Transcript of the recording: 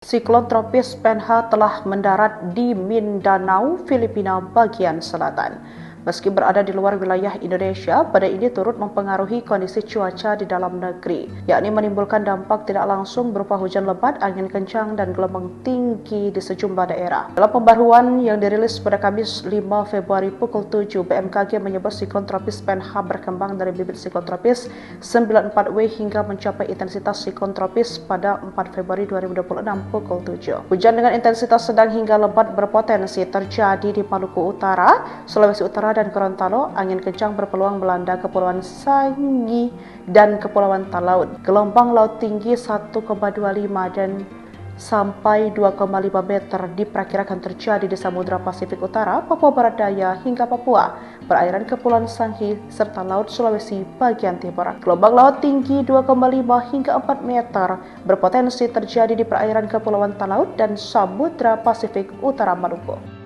Siklon tropis Penha telah mendarat di Mindanao, Filipina bagian selatan. Meski berada di luar wilayah Indonesia, badai ini turut mempengaruhi kondisi cuaca di dalam negeri, yakni menimbulkan dampak tidak langsung berupa hujan lebat, angin kencang, dan gelombang tinggi di sejumlah daerah. Dalam pembaruan yang dirilis pada Kamis 5 Februari pukul 7, BMKG menyebut siklon tropis Penha berkembang dari bibit siklon tropis 94W hingga mencapai intensitas siklon tropis pada 4 Februari 2026 pukul 7. Hujan dengan intensitas sedang hingga lebat berpotensi terjadi di Maluku Utara, Sulawesi Utara, dan Gorontalo. Angin kencang berpeluang melanda Kepulauan Sangi dan Kepulauan Talaut. Gelombang laut tinggi 1,25 dan sampai 2,5 meter diperkirakan terjadi di Samudra Pasifik Utara, Papua Barat Daya hingga Papua, perairan Kepulauan Sangi serta Laut Sulawesi bagian timur. Gelombang laut tinggi 2,5 hingga 4 meter berpotensi terjadi di perairan Kepulauan Talaut dan Samudra Pasifik Utara Maluku.